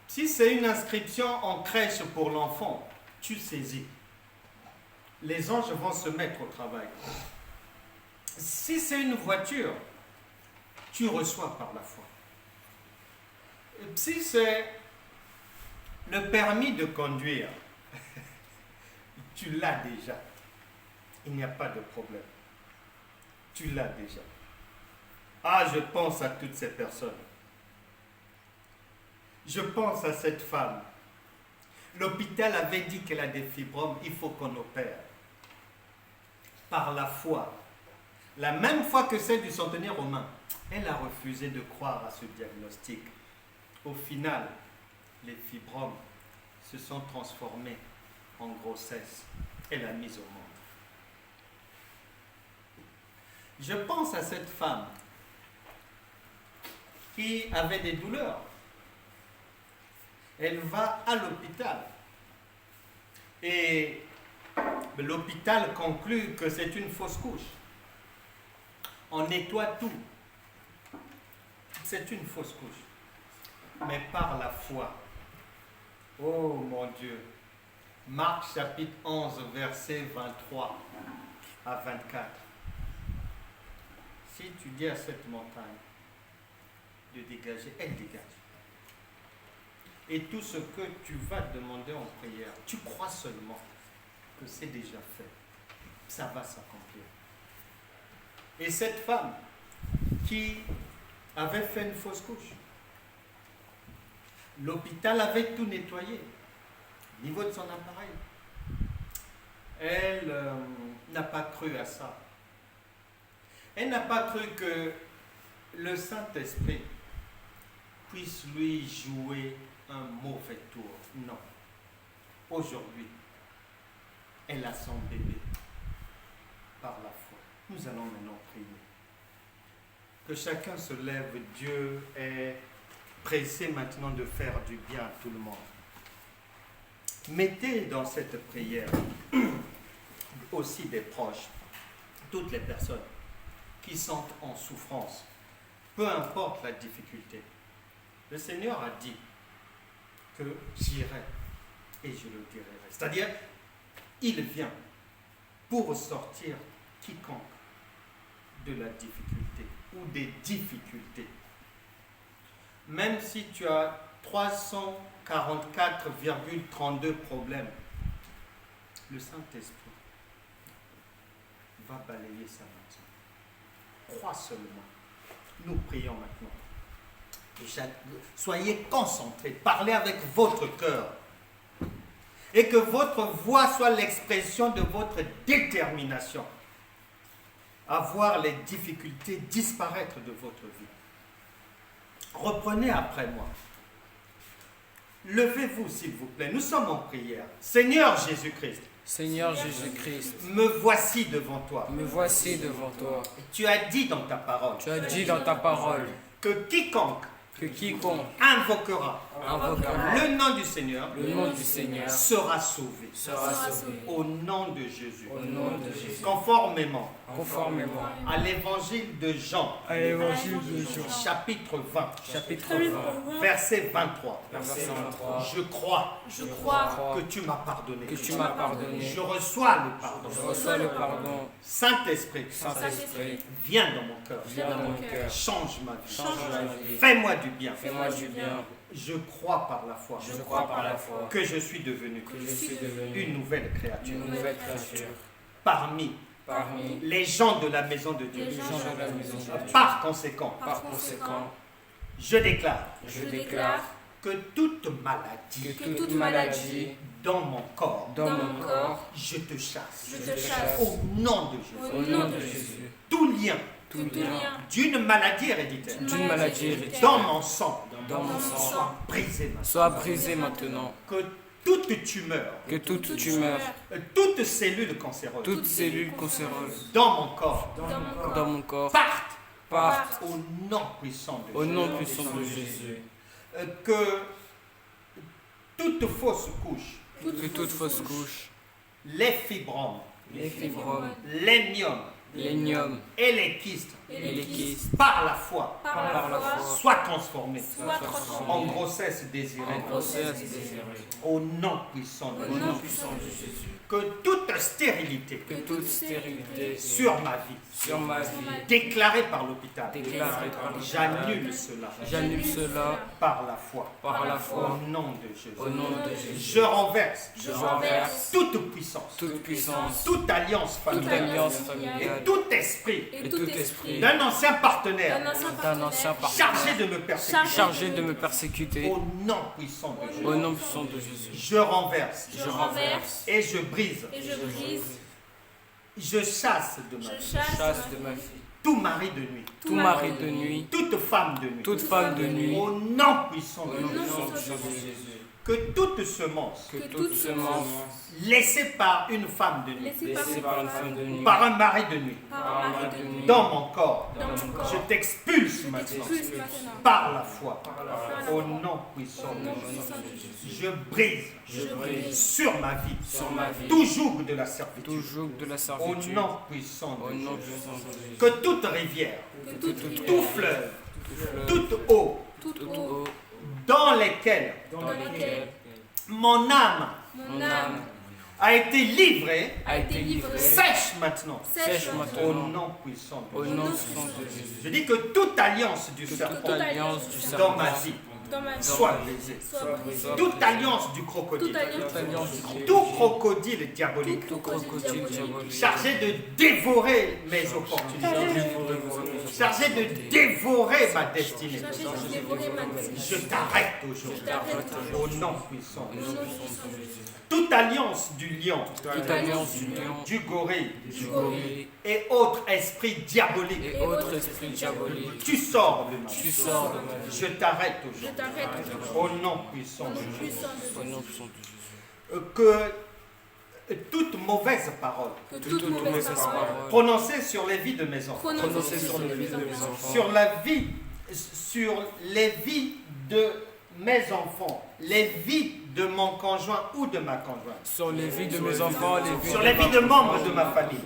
Si c'est une inscription en crèche pour l'enfant, tu saisis. Les anges vont se mettre au travail. Si c'est une voiture, tu reçois par la foi. Si c'est le permis de conduire, tu l'as déjà. Il n'y a pas de problème. Tu l'as déjà. Ah, je pense à toutes ces personnes. Je pense à cette femme. L'hôpital avait dit qu'elle a des fibromes, il faut qu'on opère. Par la foi. La même foi que celle du centenier romain. Elle a refusé de croire à ce diagnostic. Au final, les fibromes se sont transformés en grossesse. Elle a mis au monde. Je pense à cette femme qui avait des douleurs. Elle va à l'hôpital et l'hôpital conclut que c'est une fausse couche. On nettoie tout. C'est une fausse couche. Mais par la foi. Oh mon Dieu. Marc chapitre 11, versets 23 à 24. Si tu dis à cette montagne de dégager, elle dégage. Et tout ce que tu vas demander en prière, tu crois seulement que c'est déjà fait. Ça va s'accomplir. Et cette femme qui avait fait une fausse couche, l'hôpital avait tout nettoyé au niveau de son appareil. Elle n'a pas cru à ça. Elle n'a pas cru que le Saint-Esprit puisse lui jouer un mauvais tour. Non. Aujourd'hui, elle a son bébé par la foi. Nous allons maintenant prier. Que chacun se lève. Dieu est pressé maintenant de faire du bien à tout le monde. Mettez dans cette prière aussi des proches, toutes les personnes qui sont en souffrance, peu importe la difficulté. Le Seigneur a dit que j'irai et je le guérirai. C'est-à-dire, il vient pour sortir quiconque de la difficulté ou des difficultés. Même si tu as 344,32 problèmes, le Saint-Esprit va balayer ça maintenant. Crois seulement. Nous prions maintenant. Et soyez concentrés, parlez avec votre cœur. Et que votre voix soit l'expression de votre détermination à voir les difficultés disparaître de votre vie. Reprenez après moi. Levez-vous s'il vous plaît. Nous sommes en prière. Seigneur Jésus-Christ. Seigneur Jésus-Christ, me voici devant toi. me voici devant toi. Tu as dit dans ta parole Tu as dit dans ta parole que quiconque que quiconque invoquera Le nom du Seigneur Le nom du Seigneur sera sauvé. sera sauvé. Au nom de Jésus. Au nom de Jésus. Conformément Conformément à l'évangile de Jean, à l'évangile de Jean, chapitre 20, chapitre 20, verset 23. verset 23. Je crois Je crois que tu m'as pardonné. Que tu m'as pardonné. Je reçois le pardon. Je reçois le pardon. Saint-Esprit, Saint-Esprit, viens dans mon cœur. viens dans mon cœur. Change ma vie. Change ma vie. Fais-moi du bien. Fais-moi du bien. Je crois par la foi Je crois par la foi que je suis devenu que je suis devenu une nouvelle créature. une nouvelle créature. Parmi Parmi les gens de la maison de Dieu. les gens de la maison de Dieu. Par conséquent, Par conséquent, je déclare je déclare que toute maladie que toute maladie dans mon corps, dans mon corps, je te chasse. Je te chasse. Au nom de Jésus. au nom de Jésus, Tout lien tout Tout lien lien d'une maladie héréditaire d'une maladie héréditaire dans mon sang dans mon sang soit brisé maintenant. soit brisé maintenant. Que toute tumeur, Que toute tumeur, toute cellule cancéreuse toute cellule cancéreuse dans mon corps dans mon corps parte parte au nom puissant de au Jésus. nom puissant de Jésus. Que toute fausse couche, Que toute fausse couche, les fibromes, les fibromes, les myomes l'énium et les kystes, et les kystes, par la foi, par la foi, soient transformés soit transformé en grossesse désirée en grossesse désirée. au nom puissant de Au Jésus. nom puissant de Jésus. Que toute stérilité Que toute stérilité sur ma vie, sur ma vie, déclarée par l'hôpital, déclarée par le j'annule cela j'annule cela par la foi. par la Au foi. nom de Jésus. Au nom de Jésus. Je renverse Je renverse toute puissance, toute puissance, toute alliance toute familiale alliance et familiale tout esprit et tout esprit d'un ancien partenaire d'un ancien partenaire chargé de me persécuter. chargé de me persécuter. Au nom puissant de Jésus. Au nom puissant de Jésus. Je renverse Je renverse et je brise. et je brise, Je chasse de ma je vie chasse de ma vie. tout mari de nuit, Tout mari de nuit, toute femme de nuit. toute femme de nuit, Au nom puissant au de nom Jésus. puissant de Jésus. Que toute semence Que toute semence laissée par une femme de nuit, laissée laissée par une femme de nuit, par un mari de nuit, par un mari de nuit dans mon corps, dans mon je corps, t'expulse maintenant expulse maintenant par la foi. par la foi. Au nom puissant Au nom de puissant de Jésus. Jésus. Je brise je brise sur ma vie sur ma vie tout joug de la servitude. tout joug de la Au servitude. nom puissant Au de nom Jésus. puissant de Jésus. Que toute rivière, Que toute tout fleuve, Tout fleuve, toute eau toute toute eau eau dans lesquelles dans laquelle laquelle mon âme mon mon âme âme a été livrée, a été livrée sèche maintenant. sèche sèche Au maintenant. nom puissant de Au Jésus. nom puissant de Jésus. Je dis que toute alliance du Que toute serpent alliance du dans serpent ma vie dans ma vie soit brisée. soit brisée. Toute alliance du Toute crocodile, alliance du crocodile, tout crocodile diabolique tout crocodile diabolique, chargé de dévorer mes opportunités, chargé de dévorer ma destinée. chargée de dévorer ma destinée. Je t'arrête aujourd'hui. T'arrête Au nom puissant de au Jésus. nom puissant de Jésus. Toute alliance du lion, toute alliance du lion, du gorille du gorille et autres esprits diaboliques, et autres esprits diaboliques, tu sors de ma vie. tu sors de ma vie. Je t'arrête Je aujourd'hui. t'arrête aujourd'hui. Au nom puissant Au de nom Jésus. puissant de Au Jésus. nom puissant de Jésus. Que toute mauvaise parole Que Toute mauvaise parole prononcée sur les vies de mes enfants, prononcée sur les vies de mes enfants, sur les vies de mes enfants, les vies de mon conjoint ou de ma conjointe, sur les vies de mes enfants, les vies sur les vies de membres de ma famille,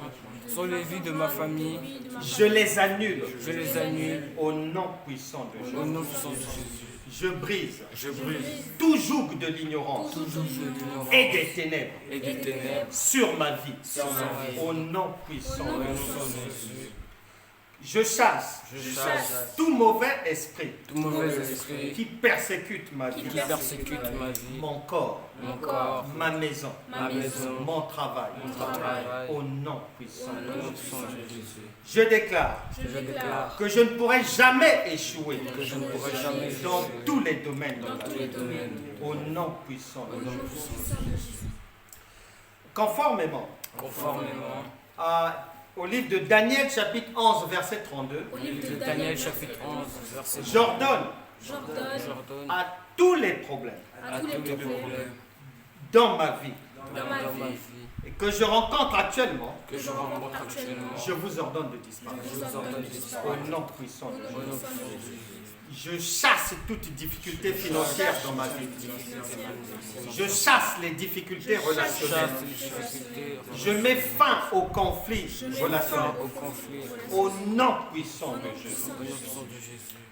sur les vies de ma famille, je les annule je les annule au nom puissant de au Jésus. nom puissant de Jésus. Je brise Je brise tout joug de l'ignorance tout joug de l'ignorance et des ténèbres et des ténèbres sur ma vie sur ma vie. au nom puissant Au nom de puissant Jésus. de Jésus. Je chasse Je chasse tout mauvais esprit tout mauvais esprit qui persécute ma vie, qui persécute ma vie, mon corps, mon corps, ma maison, ma maison, mon travail, mon travail. au nom puissant Au de nom Jésus. puissant de Jésus. Je déclare Je déclare que je ne pourrai jamais échouer que je ne pourrai jamais dans échouer tous les domaines de dans ma tous vie, les domaines. au nom puissant Au de nom Jésus. puissant de Jésus. Conformément Conformément au livre de Daniel chapitre 11 verset 32, Au au livre livre de de Daniel, Daniel chapitre 11, verset 2, j'ordonne j'ordonne j'ordonne à tous les problèmes à tous les problèmes dans ma vie dans ma vie et que je rencontre actuellement, que je rencontre actuellement, je vous ordonne de disparaître. je vous ordonne de disparaître. Au nom puissant de Au Jésus. nom puissant de Jésus. Je chasse toute difficulté financière dans ma vie. Je chasse les difficultés relationnelles. Je mets fin au conflit relationnel. Au nom puissant de Jésus.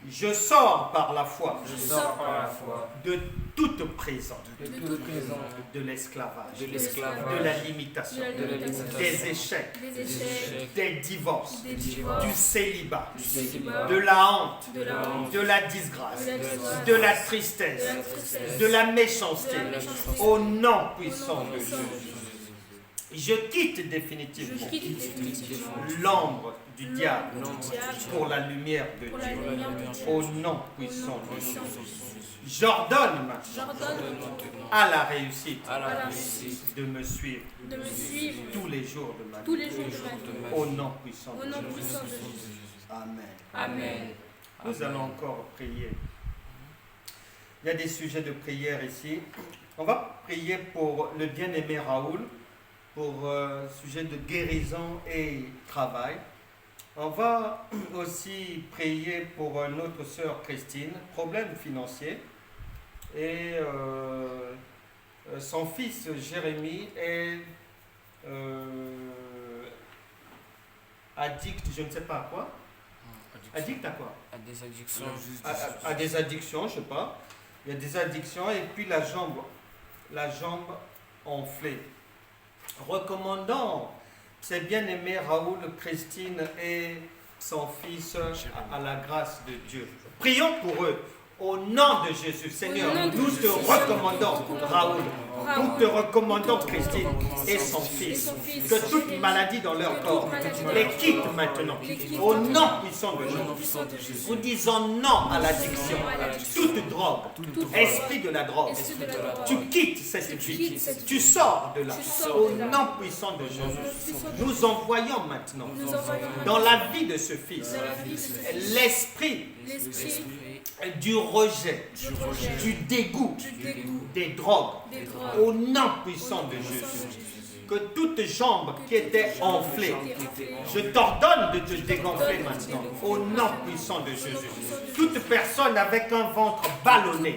Je sors par la foi de toute prison, de l'esclavage, de la limitation, des échecs, des divorces, du célibat, de la honte, de la disgrâce, de la tristesse, de la méchanceté, au nom puissant de Jésus. Je quitte définitivement l'ombre du diable pour la lumière de Dieu, au nom puissant de Jésus. J'ordonne à la réussite de me suivre tous les jours de ma vie, au nom puissant de Jésus. Amen. Nous allons encore prier. Il y a des sujets de prière ici. On va prier pour le bien-aimé Raoul, pour sujet de guérison et travail. On va aussi prier pour notre sœur Christine, problème financier. Et son fils Jérémie est addict, je ne sais pas à quoi. Addict à quoi? À des addictions. À des addictions, je ne sais pas. Il y a des addictions et puis la jambe enflée. Recommandons ces bien-aimés Raoul, Christine et son fils à la grâce de Dieu. Prions pour eux. Au nom de Jésus, Seigneur, nous te recommandons Raoul, nous te recommandons Christine et son fils. Que toute maladie dans leur corps les quitte maintenant. Au nom puissant de Jésus. Nous disons non à l'addiction, toute drogue, esprit de la drogue. Tu quittes cette vie, tu sors de là. Au nom puissant de Jésus. Nous envoyons maintenant dans la vie de ce fils l'esprit du rejet, du dégoût, des drogues, au nom puissant de Jésus. Que toute jambe qui était enflée, je t'ordonne de te dégonfler maintenant, au nom puissant de Jésus. Toute personne avec un ventre ballonné,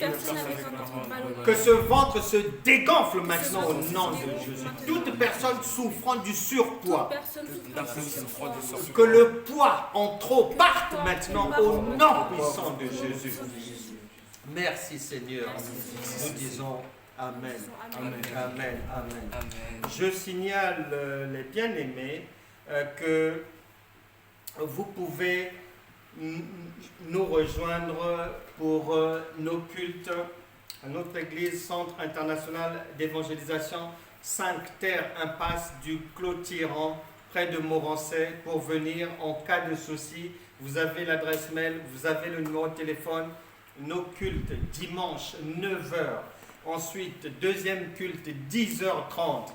que ce ventre se dégonfle maintenant au nom de Jésus. Toute personne souffrant du surpoids, que le poids en trop parte maintenant au nom puissant de Jésus. Merci Seigneur. Nous disons Amen. Amen. Je signale les bien-aimés que vous pouvez nous rejoindre pour nos cultes à notre église Centre international d'évangélisation 5 Terre Impasse du Clos Tyran près de Morancet pour venir en cas de souci. Vous avez l'adresse mail, vous avez le numéro de téléphone. Nos cultes dimanche 9h. Ensuite, deuxième culte, 10h30.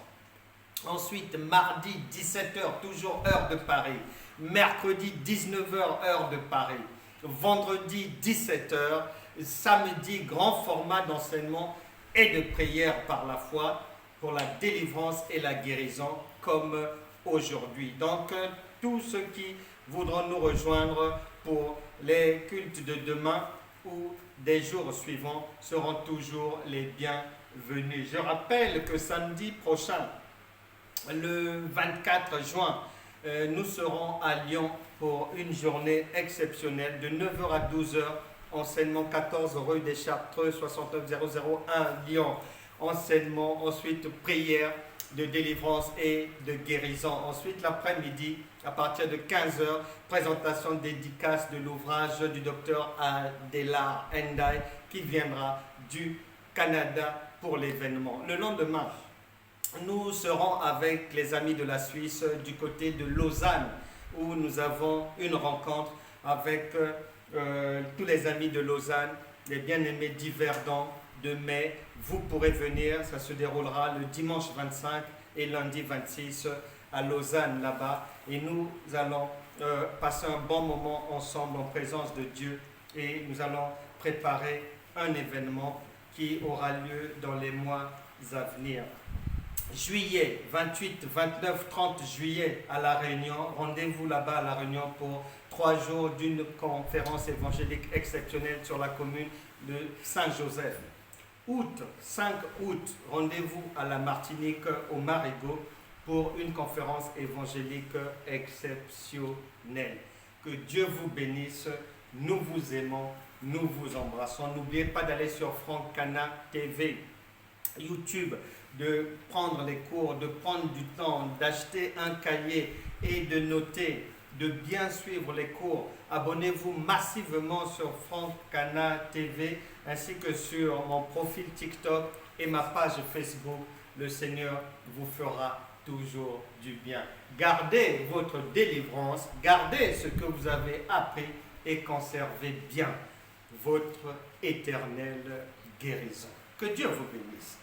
Ensuite, mardi, 17h, toujours heure de Paris. Mercredi, 19h, heure de Paris. Vendredi, 17h. Samedi, grand format d'enseignement et de prière par la foi pour la délivrance et la guérison comme aujourd'hui. Donc, tous ceux qui voudront nous rejoindre pour les cultes de demain ou des jours suivants seront toujours les bienvenus. Je rappelle que samedi prochain, le 24 juin, nous serons à Lyon pour une journée exceptionnelle de 9h à 12h, enseignement 14 rue des Chartreux, 69001 Lyon. Enseignement, ensuite prière de délivrance et de guérison. Ensuite, l'après-midi, à partir de 15h, présentation dédicace de l'ouvrage du docteur Adela Endai qui viendra du Canada pour l'événement. Le lendemain, nous serons avec les amis de la Suisse du côté de Lausanne où nous avons une rencontre avec tous les amis de Lausanne, les bien-aimés d'Yverdon, de mai. Vous pourrez venir, ça se déroulera le dimanche 25 et lundi 26 à Lausanne là-bas. Et nous allons passer un bon moment ensemble en présence de Dieu et nous allons préparer un événement qui aura lieu dans les mois à venir. juillet, 28, 29, 30 juillet à La Réunion. Rendez-vous là-bas à La Réunion pour 3 jours d'une conférence évangélique exceptionnelle sur la commune de Saint-Joseph. Août, 5 août, rendez-vous à la Martinique au Marigot pour une conférence évangélique exceptionnelle. Que Dieu vous bénisse, nous vous aimons, nous vous embrassons. N'oubliez pas d'aller sur Franck Cana TV, YouTube, de prendre les cours, de prendre du temps, d'acheter un cahier et de noter, de bien suivre les cours. Abonnez-vous massivement sur Franck Cana TV ainsi que sur mon profil TikTok et ma page Facebook. Le Seigneur vous fera toujours du bien. Gardez votre délivrance, gardez ce que vous avez appris et conservez bien votre éternelle guérison. Que Dieu vous bénisse.